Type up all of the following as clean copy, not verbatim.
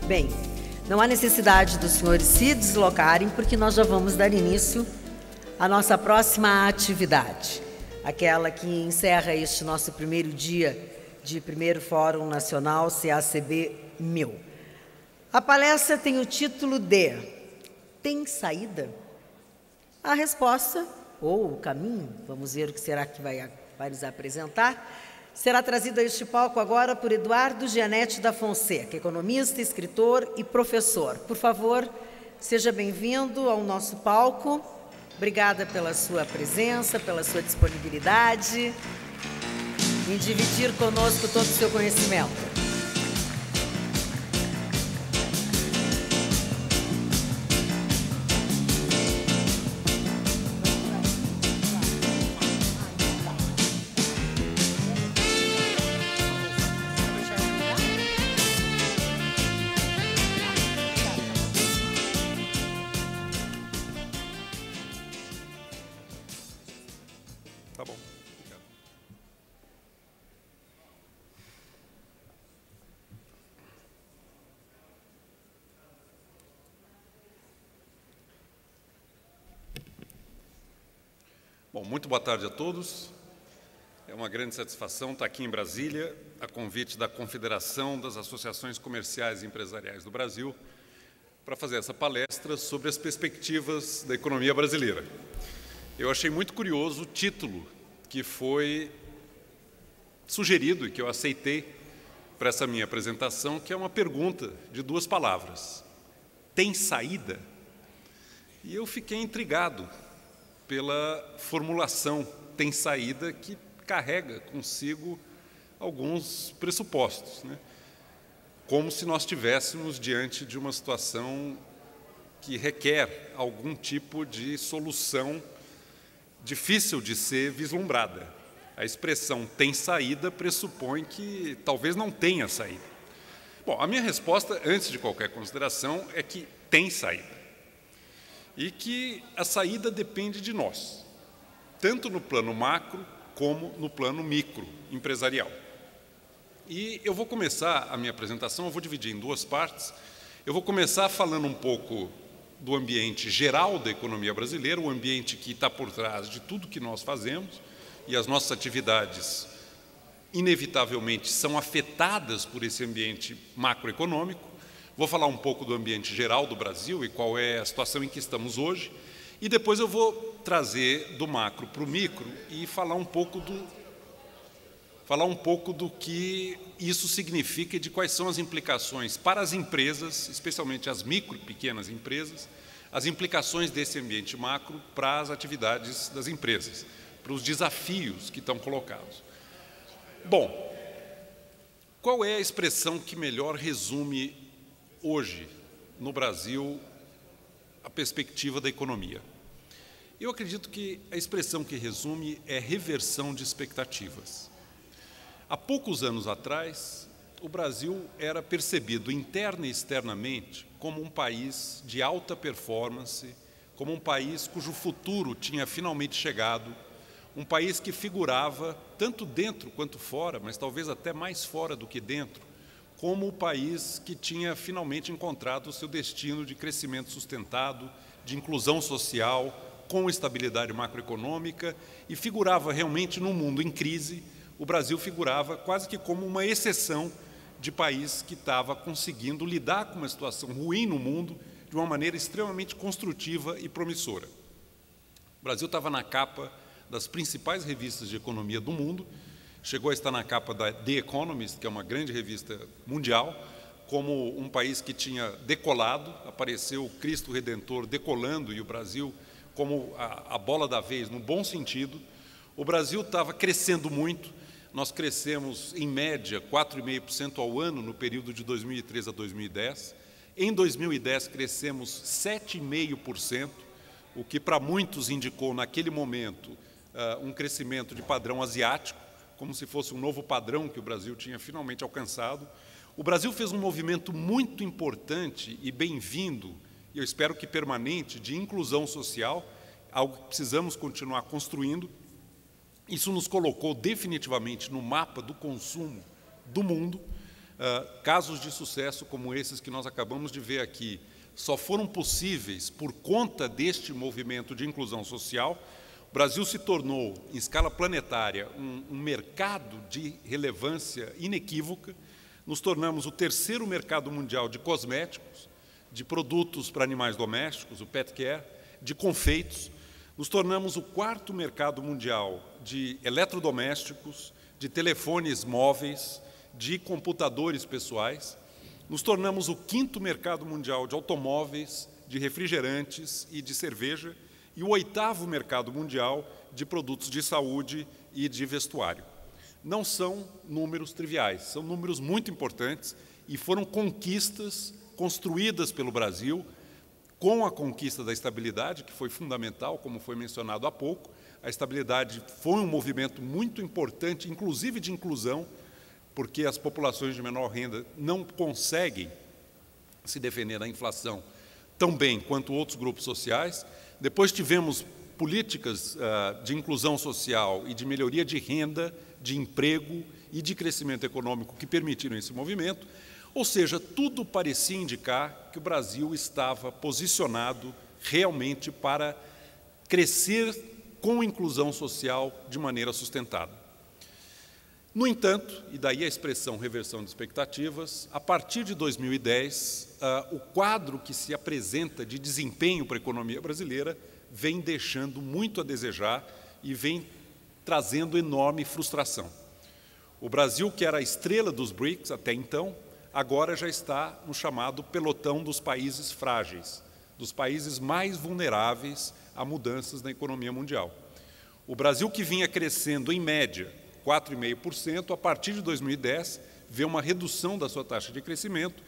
Bem, não há necessidade dos senhores se deslocarem, porque nós já vamos dar início à nossa próxima atividade, aquela que encerra este nosso primeiro dia de primeiro Fórum Nacional CACB 1000. A palestra tem o título de Tem Saída? A resposta, ou o caminho, vamos ver o que será que vai nos apresentar, será trazido a este palco agora por Eduardo Gianetti da Fonseca, economista, escritor e professor. Por favor, seja bem-vindo ao nosso palco. Obrigada pela sua presença, pela sua disponibilidade em dividir conosco todo o seu conhecimento. Bom, muito boa tarde a todos. É uma grande satisfação estar aqui em Brasília, a convite da Confederação das Associações Comerciais e Empresariais do Brasil, para fazer essa palestra sobre as perspectivas da economia brasileira. Eu achei muito curioso o título que foi sugerido e que eu aceitei para essa minha apresentação, que é uma pergunta de duas palavras. Tem saída? E eu fiquei intrigado pela formulação tem saída, que carrega consigo alguns pressupostos, né? Como se nós estivéssemos diante de uma situação que requer algum tipo de solução difícil de ser vislumbrada. A expressão tem saída pressupõe que talvez não tenha saída. Bom, a minha resposta, antes de qualquer consideração, é que tem saída. E que a saída depende de nós, tanto no plano macro como no plano micro empresarial. E eu vou começar a minha apresentação, eu vou dividir em duas partes. Eu vou começar falando um pouco do ambiente geral da economia brasileira, o ambiente que está por trás de tudo que nós fazemos, e as nossas atividades, inevitavelmente, são afetadas por esse ambiente macroeconômico. Vou falar um pouco do ambiente geral do Brasil e qual é a situação em que estamos hoje, e depois eu vou trazer do macro para o micro e falar um pouco do que isso significa e de quais são as implicações para as empresas, especialmente as micro e pequenas empresas, as implicações desse ambiente macro para as atividades das empresas, para os desafios que estão colocados. Bom, qual é a expressão que melhor resume hoje, no Brasil, a perspectiva da economia? Eu acredito que a expressão que resume é reversão de expectativas. Há poucos anos atrás, o Brasil era percebido interna e externamente como um país de alta performance, como um país cujo futuro tinha finalmente chegado, um país que figurava tanto dentro quanto fora, mas talvez até mais fora do que dentro, como o país que tinha finalmente encontrado o seu destino de crescimento sustentado, de inclusão social, com estabilidade macroeconômica, e figurava realmente num mundo em crise. O Brasil figurava quase que como uma exceção de país que estava conseguindo lidar com uma situação ruim no mundo de uma maneira extremamente construtiva e promissora. O Brasil estava na capa das principais revistas de economia do mundo, chegou a estar na capa da The Economist, que é uma grande revista mundial, como um país que tinha decolado, apareceu o Cristo Redentor decolando e o Brasil como a bola da vez, no bom sentido. O Brasil estava crescendo muito, nós crescemos em média 4,5% ao ano no período de 2003 a 2010. Em 2010 crescemos 7,5%, o que para muitos indicou naquele momento um crescimento de padrão asiático, como se fosse um novo padrão que o Brasil tinha finalmente alcançado. O Brasil fez um movimento muito importante e bem-vindo, e eu espero que permanente, de inclusão social, algo que precisamos continuar construindo. Isso nos colocou definitivamente no mapa do consumo do mundo, Casos de sucesso como esses que nós acabamos de ver aqui só foram possíveis por conta deste movimento de inclusão social. O Brasil se tornou, em escala planetária, um mercado de relevância inequívoca. Nos tornamos o terceiro mercado mundial de cosméticos, de produtos para animais domésticos, o pet care, de confeitos. Nos tornamos o quarto mercado mundial de eletrodomésticos, de telefones móveis, de computadores pessoais. Nos tornamos o quinto mercado mundial de automóveis, de refrigerantes e de cerveja, e o oitavo mercado mundial de produtos de saúde e de vestuário. Não são números triviais, são números muito importantes e foram conquistas construídas pelo Brasil com a conquista da estabilidade, que foi fundamental, como foi mencionado há pouco. A estabilidade foi um movimento muito importante, inclusive de inclusão, porque as populações de menor renda não conseguem se defender da inflação tão bem quanto outros grupos sociais. Depois tivemos políticas de inclusão social e de melhoria de renda, de emprego e de crescimento econômico que permitiram esse movimento. Ou seja, tudo parecia indicar que o Brasil estava posicionado realmente para crescer com inclusão social de maneira sustentada. No entanto, e daí a expressão reversão de expectativas, a partir de 2010, o quadro que se apresenta de desempenho para a economia brasileira vem deixando muito a desejar e vem trazendo enorme frustração. O Brasil, que era a estrela dos BRICS até então, agora já está no chamado pelotão dos países frágeis, dos países mais vulneráveis a mudanças na economia mundial. O Brasil, que vinha crescendo em média 4,5%, a partir de 2010, vê uma redução da sua taxa de crescimento.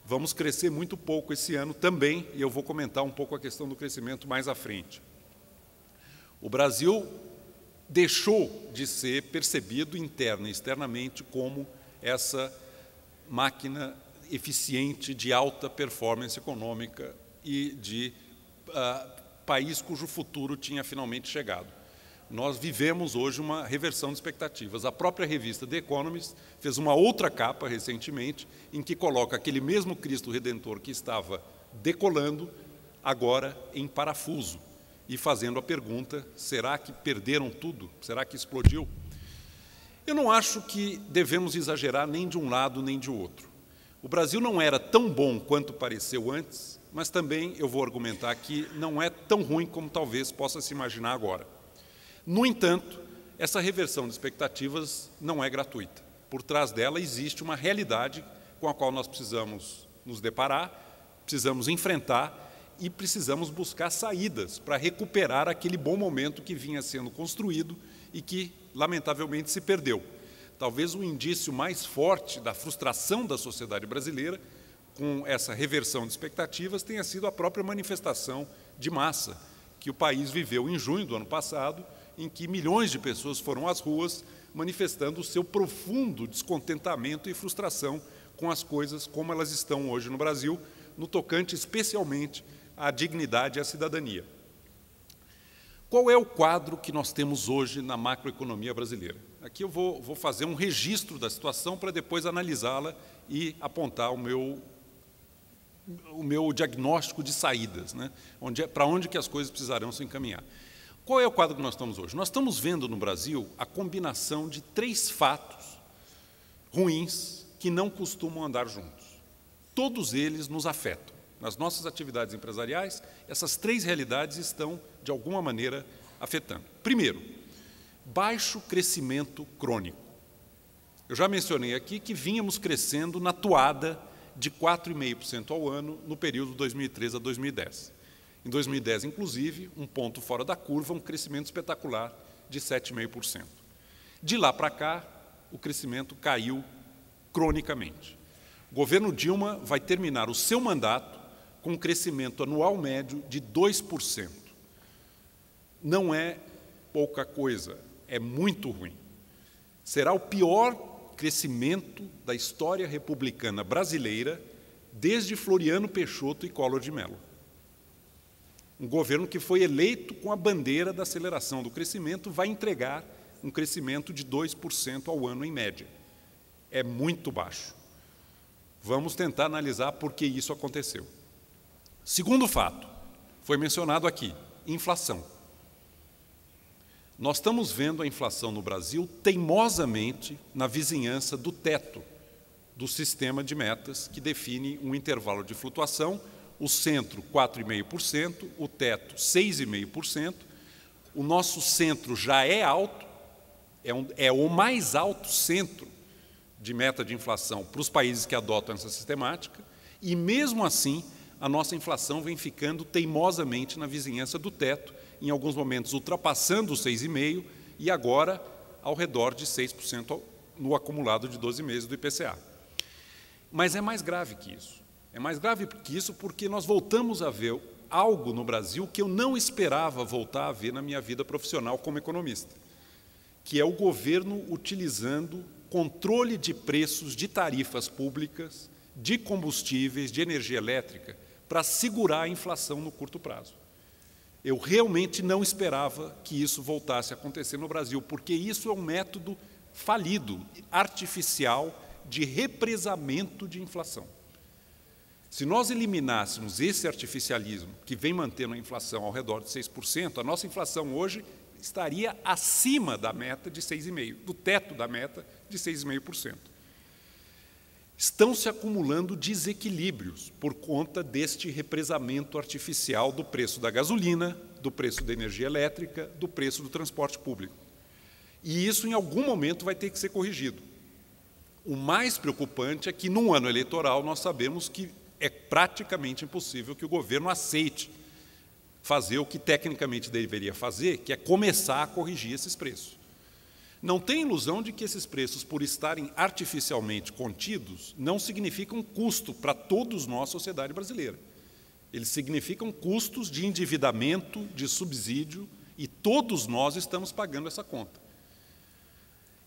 Vamos crescer muito pouco esse ano também, e eu vou comentar um pouco a questão do crescimento mais à frente. O Brasil deixou de ser percebido interna e externamente como essa máquina eficiente de alta performance econômica e de país cujo futuro tinha finalmente chegado. Nós vivemos hoje uma reversão de expectativas. A própria revista The Economist fez uma outra capa recentemente em que coloca aquele mesmo Cristo Redentor que estava decolando, agora em parafuso, e fazendo a pergunta: será que perderam tudo? Será que explodiu? Eu não acho que devemos exagerar nem de um lado nem de outro. O Brasil não era tão bom quanto pareceu antes, mas também, eu vou argumentar aqui, não é tão ruim como talvez possa se imaginar agora. No entanto, essa reversão de expectativas não é gratuita. Por trás dela existe uma realidade com a qual nós precisamos nos deparar, precisamos enfrentar e precisamos buscar saídas para recuperar aquele bom momento que vinha sendo construído e que, lamentavelmente, se perdeu. Talvez o indício mais forte da frustração da sociedade brasileira com essa reversão de expectativas tenha sido a própria manifestação de massa que o país viveu em junho do ano passado, em que milhões de pessoas foram às ruas manifestando o seu profundo descontentamento e frustração com as coisas como elas estão hoje no Brasil, no tocante especialmente à dignidade e à cidadania. Qual é o quadro que nós temos hoje na macroeconomia brasileira? Aqui eu vou fazer um registro da situação para depois analisá-la e apontar o meu diagnóstico de saídas, né? Para onde que as coisas precisarão se encaminhar. Qual é o quadro que nós estamos hoje? Nós estamos vendo no Brasil a combinação de 3 fatos ruins que não costumam andar juntos. Todos eles nos afetam. Nas nossas atividades empresariais, essas 3 realidades estão, de alguma maneira, afetando. Primeiro, baixo crescimento crônico. Eu já mencionei aqui que vínhamos crescendo na toada de 4,5% ao ano no período 2003 a 2010. Em 2010, inclusive, um ponto fora da curva, um crescimento espetacular de 7,5%. De lá para cá, o crescimento caiu cronicamente. O governo Dilma vai terminar o seu mandato com um crescimento anual médio de 2%. Não é pouca coisa, é muito ruim. Será o pior crescimento da história republicana brasileira desde Floriano Peixoto e Collor de Mello. Um governo que foi eleito com a bandeira da aceleração do crescimento vai entregar um crescimento de 2% ao ano em média. É muito baixo. Vamos tentar analisar por que isso aconteceu. Segundo fato, foi mencionado aqui, inflação. Nós estamos vendo a inflação no Brasil teimosamente na vizinhança do teto do sistema de metas que define um intervalo de flutuação, o centro 4,5%, o teto 6,5%. O nosso centro já é alto, é o mais alto centro de meta de inflação para os países que adotam essa sistemática, e mesmo assim a nossa inflação vem ficando teimosamente na vizinhança do teto, em alguns momentos ultrapassando os 6,5% e agora ao redor de 6% no acumulado de 12 meses do IPCA. Mas é mais grave que isso. É mais grave que isso porque nós voltamos a ver algo no Brasil que eu não esperava voltar a ver na minha vida profissional como economista, que é o governo utilizando controle de preços de tarifas públicas, de combustíveis, de energia elétrica, para segurar a inflação no curto prazo. Eu realmente não esperava que isso voltasse a acontecer no Brasil, porque isso é um método falido, artificial, de represamento de inflação. Se nós eliminássemos esse artificialismo que vem mantendo a inflação ao redor de 6%, a nossa inflação hoje estaria acima da meta de 6,5%, do teto da meta de 6,5%. Estão se acumulando desequilíbrios por conta deste represamento artificial do preço da gasolina, do preço da energia elétrica, do preço do transporte público. E isso, em algum momento, vai ter que ser corrigido. O mais preocupante é que, num ano eleitoral, nós sabemos que é praticamente impossível que o governo aceite fazer o que tecnicamente deveria fazer, que é começar a corrigir esses preços. Não tem ilusão de que esses preços, por estarem artificialmente contidos, não significam custo para todos nós, sociedade brasileira. Eles significam custos de endividamento, de subsídio, e todos nós estamos pagando essa conta.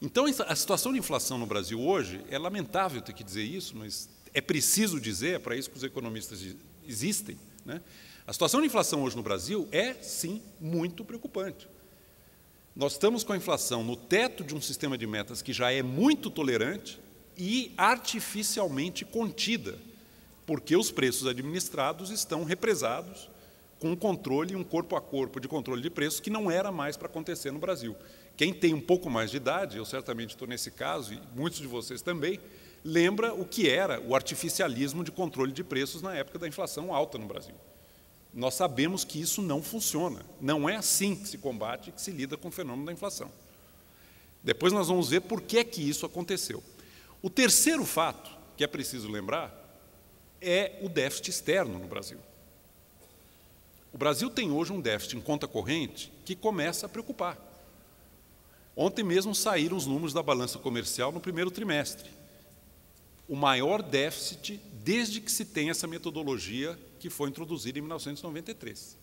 Então, a situação de inflação no Brasil hoje, é lamentável ter que dizer isso, mas é preciso dizer, é para isso que os economistas existem, né? A situação de inflação hoje no Brasil é, sim, muito preocupante. Nós estamos com a inflação no teto de um sistema de metas que já é muito tolerante e artificialmente contida, porque os preços administrados estão represados com um controle, um corpo a corpo de controle de preços que não era mais para acontecer no Brasil. Quem tem um pouco mais de idade, eu certamente estou nesse caso, e muitos de vocês também, lembra o que era o artificialismo de controle de preços na época da inflação alta no Brasil. Nós sabemos que isso não funciona. Não é assim que se combate, que se lida com o fenômeno da inflação. Depois nós vamos ver por que isso aconteceu. O terceiro fato que é preciso lembrar é o déficit externo no Brasil. O Brasil tem hoje um déficit em conta corrente que começa a preocupar. Ontem mesmo saíram os números da balança comercial no primeiro trimestre. O maior déficit desde que se tem essa metodologia que foi introduzida em 1993.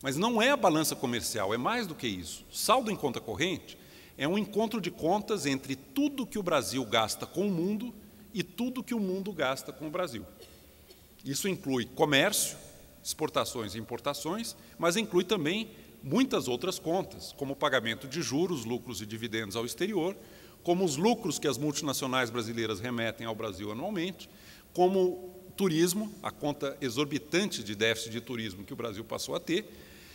Mas não é a balança comercial, é mais do que isso. Saldo em conta corrente é um encontro de contas entre tudo que o Brasil gasta com o mundo e tudo que o mundo gasta com o Brasil. Isso inclui comércio, exportações e importações, mas inclui também muitas outras contas, como o pagamento de juros, lucros e dividendos ao exterior, como os lucros que as multinacionais brasileiras remetem ao Brasil anualmente, como turismo, a conta exorbitante de déficit de turismo que o Brasil passou a ter.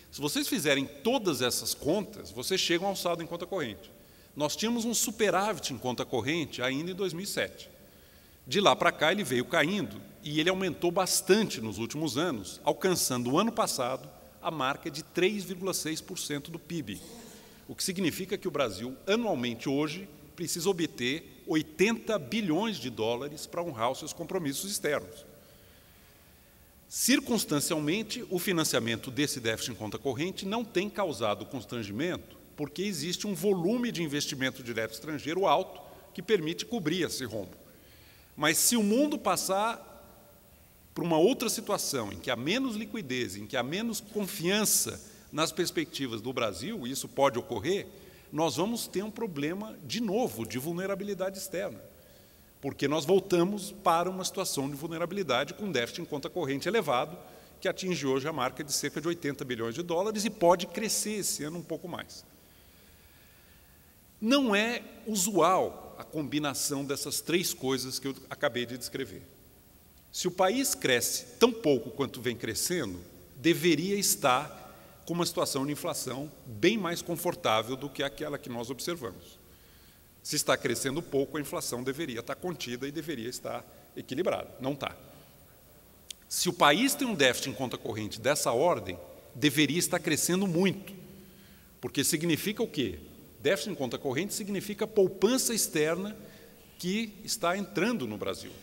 Se vocês fizerem todas essas contas, vocês chegam ao saldo em conta corrente. Nós tínhamos um superávit em conta corrente ainda em 2007. De lá para cá ele veio caindo e ele aumentou bastante nos últimos anos, alcançando o ano passado a marca de 3,6% do PIB, o que significa que o Brasil, anualmente hoje, precisa obter 80 bilhões de dólares para honrar os seus compromissos externos. Circunstancialmente, o financiamento desse déficit em conta corrente não tem causado constrangimento, porque existe um volume de investimento direto estrangeiro alto que permite cobrir esse rombo. Mas se o mundo passar por uma outra situação, em que há menos liquidez, em que há menos confiança nas perspectivas do Brasil, e isso pode ocorrer, nós vamos ter um problema, de novo, de vulnerabilidade externa, porque nós voltamos para uma situação de vulnerabilidade com déficit em conta corrente elevado, que atinge hoje a marca de cerca de 80 bilhões de dólares e pode crescer esse ano um pouco mais. Não é usual a combinação dessas três coisas que eu acabei de descrever. Se o país cresce tão pouco quanto vem crescendo, deveria estar com uma situação de inflação bem mais confortável do que aquela que nós observamos. Se está crescendo pouco, a inflação deveria estar contida e deveria estar equilibrada. Não está. Se o país tem um déficit em conta corrente dessa ordem, deveria estar crescendo muito, porque significa o quê? Déficit em conta corrente significa poupança externa que está entrando no Brasil.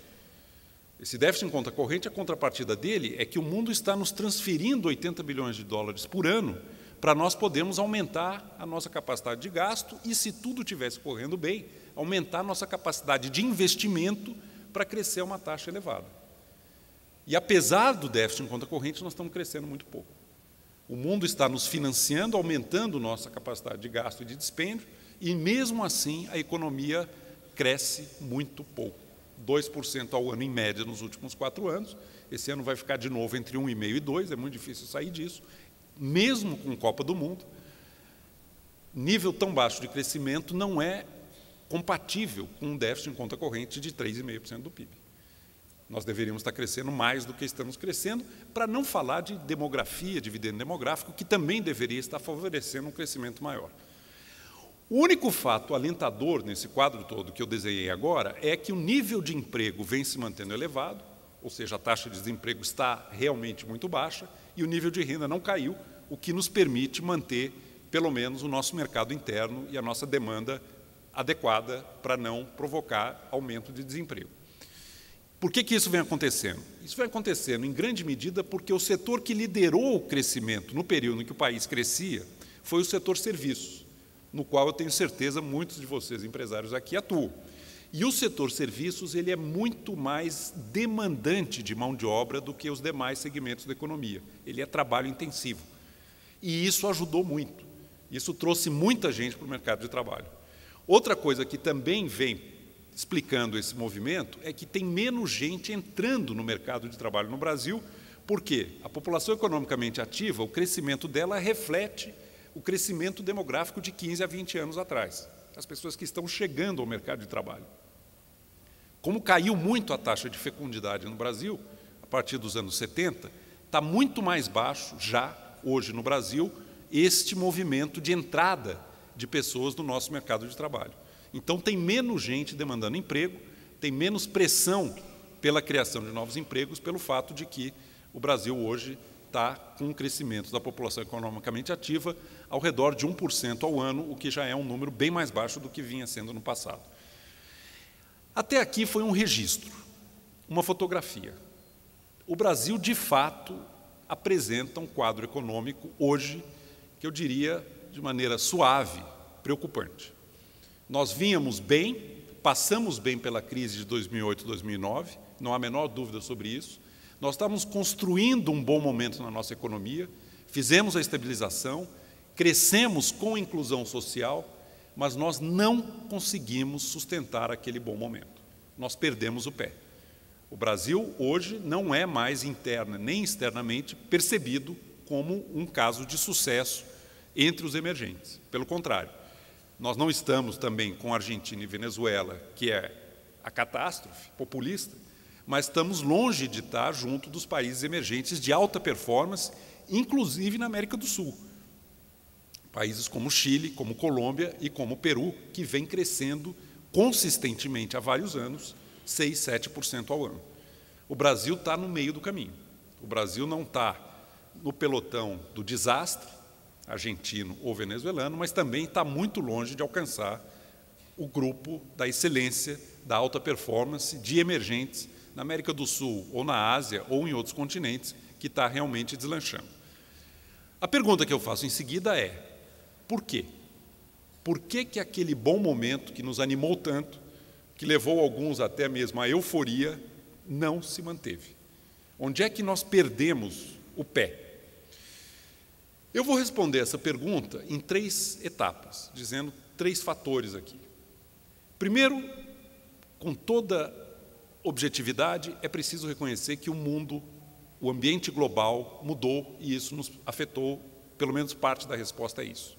Esse déficit em conta corrente, a contrapartida dele é que o mundo está nos transferindo 80 bilhões de dólares por ano para nós podermos aumentar a nossa capacidade de gasto e, se tudo estivesse correndo bem, aumentar a nossa capacidade de investimento para crescer a uma taxa elevada. E, apesar do déficit em conta corrente, nós estamos crescendo muito pouco. O mundo está nos financiando, aumentando nossa capacidade de gasto e de dispêndio, e, mesmo assim, a economia cresce muito pouco. 2% ao ano, em média, nos últimos 4 anos. Esse ano vai ficar de novo entre 1,5% e 2%, é muito difícil sair disso. Mesmo com Copa do Mundo, nível tão baixo de crescimento não é compatível com um déficit em conta corrente de 3,5% do PIB. Nós deveríamos estar crescendo mais do que estamos crescendo, para não falar de demografia, dividendo demográfico, que também deveria estar favorecendo um crescimento maior. O único fato alentador nesse quadro todo que eu desenhei agora é que o nível de emprego vem se mantendo elevado, ou seja, a taxa de desemprego está realmente muito baixa e o nível de renda não caiu, o que nos permite manter, pelo menos, o nosso mercado interno e a nossa demanda adequada para não provocar aumento de desemprego. Por que isso vem acontecendo? Isso vem acontecendo, em grande medida, porque o setor que liderou o crescimento no período em que o país crescia foi o setor serviços, no qual eu tenho certeza muitos de vocês, empresários aqui, atuam. E o setor serviços ele é muito mais demandante de mão de obra do que os demais segmentos da economia. Ele é trabalho intensivo. E isso ajudou muito. Isso trouxe muita gente para o mercado de trabalho. Outra coisa que também vem explicando esse movimento é que tem menos gente entrando no mercado de trabalho no Brasil, porque a população economicamente ativa, o crescimento dela reflete o crescimento demográfico de 15 a 20 anos atrás, as pessoas que estão chegando ao mercado de trabalho. Como caiu muito a taxa de fecundidade no Brasil, a partir dos anos 70, está muito mais baixo já, hoje no Brasil, este movimento de entrada de pessoas no nosso mercado de trabalho. Então, tem menos gente demandando emprego, tem menos pressão pela criação de novos empregos, pelo fato de que o Brasil hoje está com um crescimento da população economicamente ativa ao redor de 1% ao ano, o que já é um número bem mais baixo do que vinha sendo no passado. Até aqui foi um registro, uma fotografia. O Brasil, de fato, apresenta um quadro econômico hoje, que eu diria, de maneira suave, preocupante. Nós vínhamos bem, passamos bem pela crise de 2008 e 2009, não há a menor dúvida sobre isso. Nós estávamos construindo um bom momento na nossa economia, fizemos a estabilização, crescemos com inclusão social, mas nós não conseguimos sustentar aquele bom momento. Nós perdemos o pé. O Brasil hoje não é mais interna nem externamente percebido como um caso de sucesso entre os emergentes. Pelo contrário, nós não estamos também com a Argentina e Venezuela, que é a catástrofe populista, mas estamos longe de estar junto dos países emergentes de alta performance, inclusive na América do Sul. Países como Chile, como Colômbia e como Peru, que vem crescendo consistentemente há vários anos, 6%, 7% ao ano. O Brasil está no meio do caminho. O Brasil não está no pelotão do desastre, argentino ou venezuelano, mas também está muito longe de alcançar o grupo da excelência, da alta performance, de emergentes, na América do Sul, ou na Ásia, ou em outros continentes, que está realmente deslanchando. A pergunta que eu faço em seguida é, por quê? Por que aquele bom momento que nos animou tanto, que levou alguns até mesmo à euforia, não se manteve? Onde é que nós perdemos o pé? Eu vou responder essa pergunta em 3 etapas, dizendo 3 fatores aqui. Primeiro, com toda objetividade, é preciso reconhecer que o mundo, o ambiente global mudou e isso nos afetou, pelo menos parte da resposta é isso.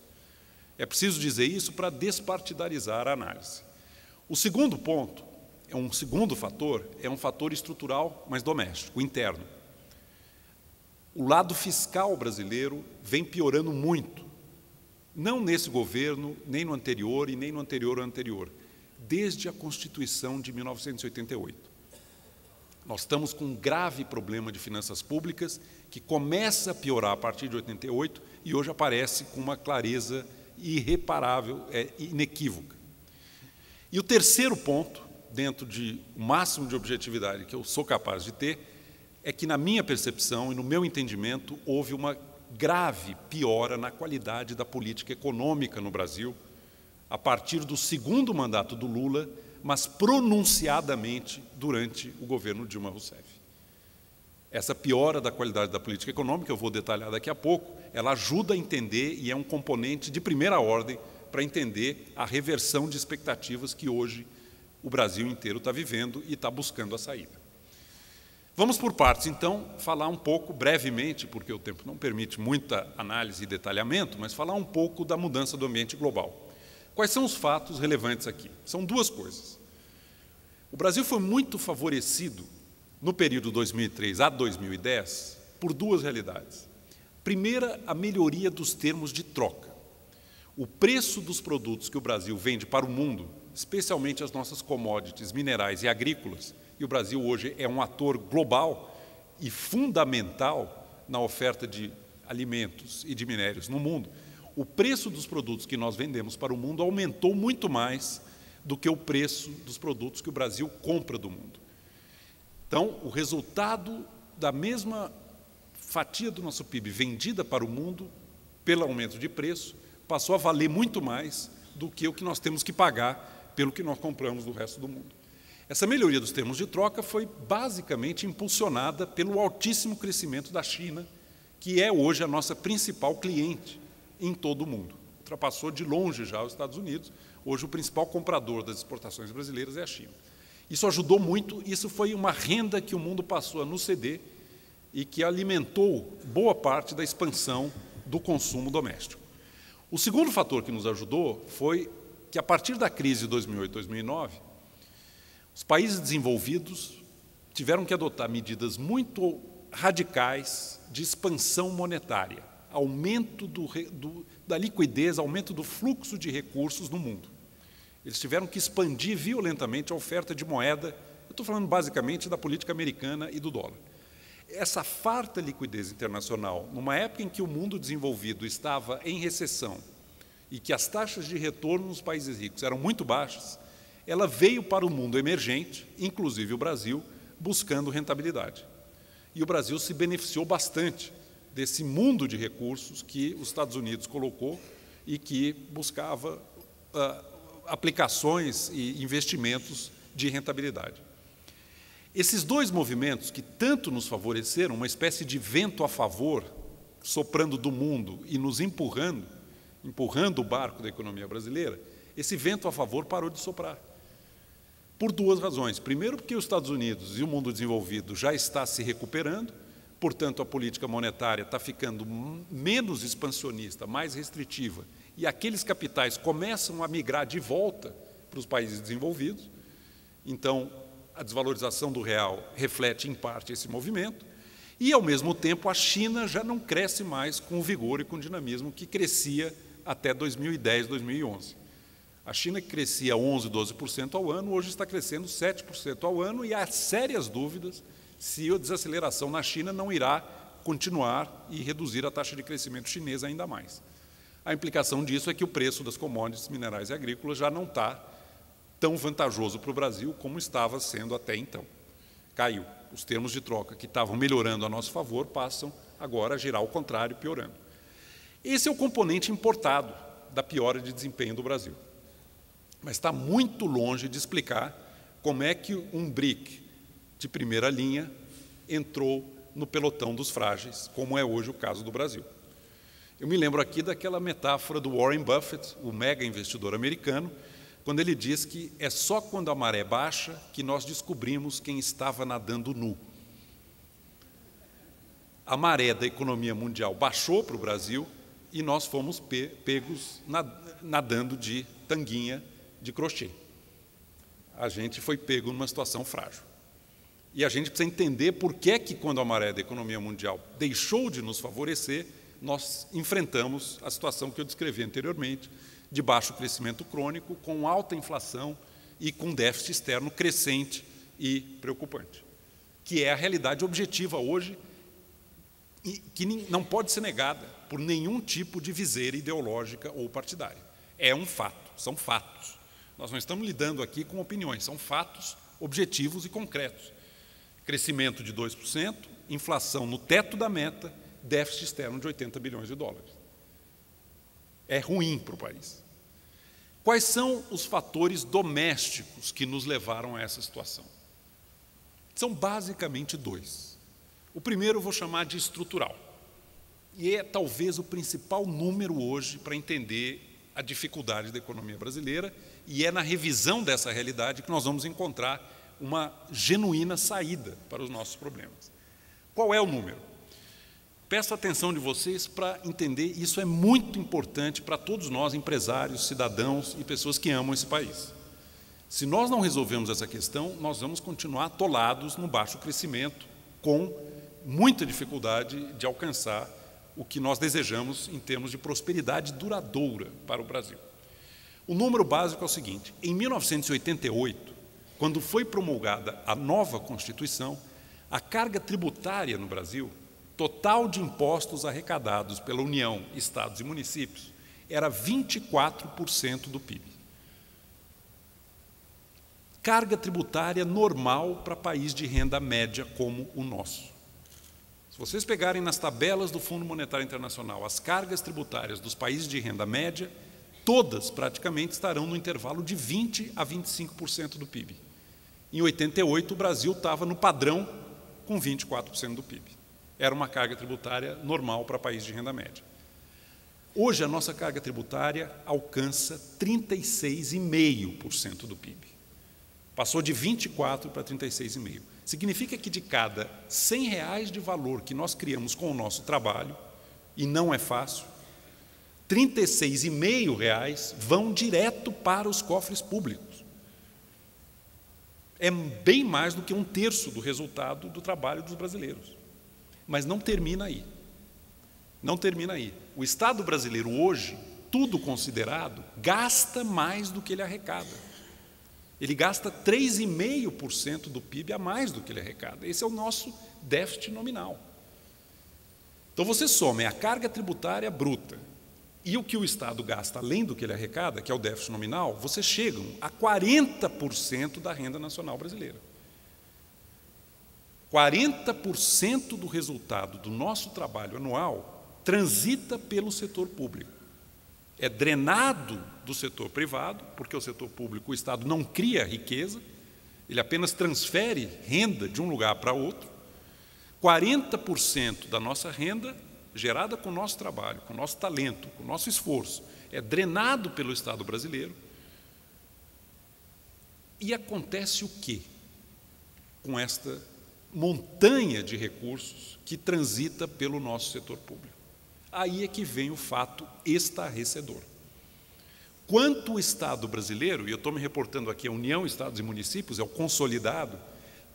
É preciso dizer isso para despartidarizar a análise. O segundo ponto um segundo fator, é um fator estrutural, mas doméstico, interno. O lado fiscal brasileiro vem piorando muito, não nesse governo, nem no anterior e nem no anterior ao anterior, desde a Constituição de 1988. Nós estamos com um grave problema de finanças públicas que começa a piorar a partir de 88 e hoje aparece com uma clareza irreparável, inequívoca. E o terceiro ponto, dentro de o máximo de objetividade que eu sou capaz de ter, é que, na minha percepção e no meu entendimento, houve uma grave piora na qualidade da política econômica no Brasil, a partir do segundo mandato do Lula, mas pronunciadamente durante o governo Dilma Rousseff. Essa piora da qualidade da política econômica, eu vou detalhar daqui a pouco, ela ajuda a entender e é um componente de primeira ordem para entender a reversão de expectativas que hoje o Brasil inteiro está vivendo e está buscando a saída. Vamos por partes, então, falar um pouco, brevemente, porque o tempo não permite muita análise e detalhamento, mas falar um pouco da mudança do ambiente global. Quais são os fatos relevantes aqui? São duas coisas. O Brasil foi muito favorecido no período 2003 a 2010 por duas realidades. Primeira, a melhoria dos termos de troca. O preço dos produtos que o Brasil vende para o mundo, especialmente as nossas commodities minerais e agrícolas, e o Brasil hoje é um ator global e fundamental na oferta de alimentos e de minérios no mundo, o preço dos produtos que nós vendemos para o mundo aumentou muito mais do que o preço dos produtos que o Brasil compra do mundo. Então, o resultado da mesma fatia do nosso PIB vendida para o mundo, pelo aumento de preço, passou a valer muito mais do que o que nós temos que pagar pelo que nós compramos do resto do mundo. Essa melhoria dos termos de troca foi basicamente impulsionada pelo altíssimo crescimento da China, que é hoje a nossa principal cliente em todo o mundo. Ultrapassou de longe já os Estados Unidos. Hoje o principal comprador das exportações brasileiras é a China. Isso ajudou muito, isso foi uma renda que o mundo passou a nos ceder e que alimentou boa parte da expansão do consumo doméstico. O segundo fator que nos ajudou foi que, a partir da crise de 2008 2009, os países desenvolvidos tiveram que adotar medidas muito radicais de expansão monetária, aumento da liquidez, aumento do fluxo de recursos no mundo. Eles tiveram que expandir violentamente a oferta de moeda, eu estou falando basicamente da política americana e do dólar. Essa farta liquidez internacional, numa época em que o mundo desenvolvido estava em recessão e que as taxas de retorno nos países ricos eram muito baixas, ela veio para o mundo emergente, inclusive o Brasil, buscando rentabilidade. E o Brasil se beneficiou bastante desse mundo de recursos que os Estados Unidos colocou e que buscava aplicações e investimentos de rentabilidade. Esses dois movimentos que tanto nos favoreceram, uma espécie de vento a favor, soprando do mundo e nos empurrando o barco da economia brasileira, esse vento a favor parou de soprar. Por duas razões. Primeiro, porque os Estados Unidos e o mundo desenvolvido já está se recuperando, portanto, a política monetária está ficando menos expansionista, mais restritiva, e aqueles capitais começam a migrar de volta para os países desenvolvidos. Então, a desvalorização do real reflete, em parte, esse movimento, e, ao mesmo tempo, a China já não cresce mais com o vigor e com o dinamismo que crescia até 2010, 2011. A China, que crescia 11%, 12% ao ano, hoje está crescendo 7% ao ano, e há sérias dúvidas se a desaceleração na China não irá continuar e reduzir a taxa de crescimento chinesa ainda mais. A implicação disso é que o preço das commodities minerais e agrícolas já não está tão vantajoso para o Brasil como estava sendo até então. Caiu. Os termos de troca que estavam melhorando a nosso favor passam agora a girar ao contrário, piorando. Esse é o componente importado da piora de desempenho do Brasil. Mas está muito longe de explicar como é que um BRIC de primeira linha entrou no pelotão dos frágeis, como é hoje o caso do Brasil. Eu me lembro aqui daquela metáfora do Warren Buffett, o mega investidor americano, quando ele diz que é só quando a maré baixa que nós descobrimos quem estava nadando nu. A maré da economia mundial baixou para o Brasil e nós fomos pegos nadando de tanguinha de crochê. a gente foi pego numa situação frágil. E a gente precisa entender por que é que, quando a maré da economia mundial deixou de nos favorecer, nós enfrentamos a situação que eu descrevi anteriormente, de baixo crescimento crônico, com alta inflação e com déficit externo crescente e preocupante, que é a realidade objetiva hoje e que não pode ser negada por nenhum tipo de viseira ideológica ou partidária. É um fato, são fatos. Nós não estamos lidando aqui com opiniões, são fatos objetivos e concretos. Crescimento de 2%, inflação no teto da meta, déficit externo de 80 bilhões de dólares. É ruim para o país. Quais são os fatores domésticos que nos levaram a essa situação? São basicamente dois. O primeiro eu vou chamar de estrutural. E é talvez o principal número hoje para entender a dificuldade da economia brasileira, e é na revisão dessa realidade que nós vamos encontrar uma genuína saída para os nossos problemas. Qual é o número? Peço a atenção de vocês para entender, isso é muito importante para todos nós, empresários, cidadãos e pessoas que amam esse país. Se nós não resolvermos essa questão, nós vamos continuar atolados no baixo crescimento, com muita dificuldade de alcançar o que nós desejamos em termos de prosperidade duradoura para o Brasil. O número básico é o seguinte: em 1988, quando foi promulgada a nova Constituição, a carga tributária no Brasil, total de impostos arrecadados pela União, estados e municípios, era 24% do PIB. Carga tributária normal para país de renda média como o nosso. Se vocês pegarem nas tabelas do Fundo Monetário Internacional as cargas tributárias dos países de renda média, todas praticamente estarão no intervalo de 20% a 25% do PIB. Em 88, o Brasil estava no padrão com 24% do PIB. Era uma carga tributária normal para país de renda média. Hoje, a nossa carga tributária alcança 36,5% do PIB. Passou de 24% para 36,5%. Significa que de cada R$100 de valor que nós criamos com o nosso trabalho, e não é fácil, R$36,5 vão direto para os cofres públicos. É bem mais do que 1/3 do resultado do trabalho dos brasileiros. Mas não termina aí. Não termina aí. O Estado brasileiro hoje, tudo considerado, gasta mais do que ele arrecada. Ele gasta 3,5% do PIB a mais do que ele arrecada. Esse é o nosso déficit nominal. Então, você soma a carga tributária bruta e o que o Estado gasta além do que ele arrecada, que é o déficit nominal, vocês chegam a 40% da renda nacional brasileira. 40% do resultado do nosso trabalho anual transita pelo setor público. É drenado do setor privado, porque o setor público, o Estado não cria riqueza, ele apenas transfere renda de um lugar para outro. 40% da nossa renda, gerada com o nosso trabalho, com o nosso talento, com o nosso esforço, é drenado pelo Estado brasileiro. E acontece o quê com esta montanha de recursos que transita pelo nosso setor público? Aí é que vem o fato estarrecedor. Quanto o Estado brasileiro, e eu estou me reportando aqui a União, Estados e Municípios, é o consolidado,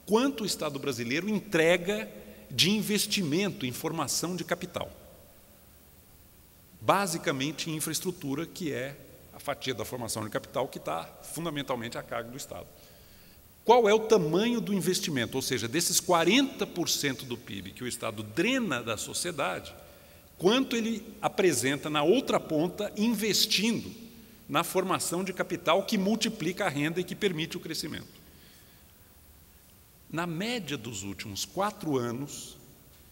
quanto o Estado brasileiro entrega de investimento em formação de capital. Basicamente em infraestrutura, que é a fatia da formação de capital que está fundamentalmente a cargo do Estado. Qual é o tamanho do investimento? Ou seja, desses 40% do PIB que o Estado drena da sociedade, quanto ele apresenta na outra ponta investindo na formação de capital que multiplica a renda e que permite o crescimento? Na média dos últimos 4 anos,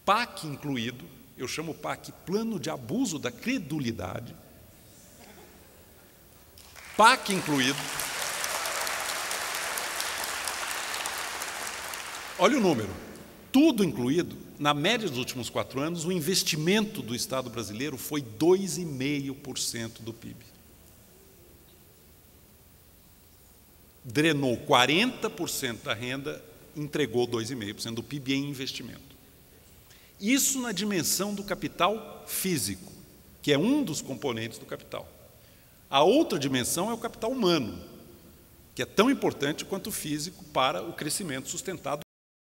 PAC incluído, eu chamo PAC Plano de Abuso da Credulidade, PAC incluído, olha o número, tudo incluído, na média dos últimos 4 anos, o investimento do Estado brasileiro foi 2,5% do PIB. Drenou 40% da renda, entregou 2,5% do PIB em investimento. Isso na dimensão do capital físico, que é um dos componentes do capital. A outra dimensão é o capital humano. que é tão importante quanto o físico para o crescimento sustentado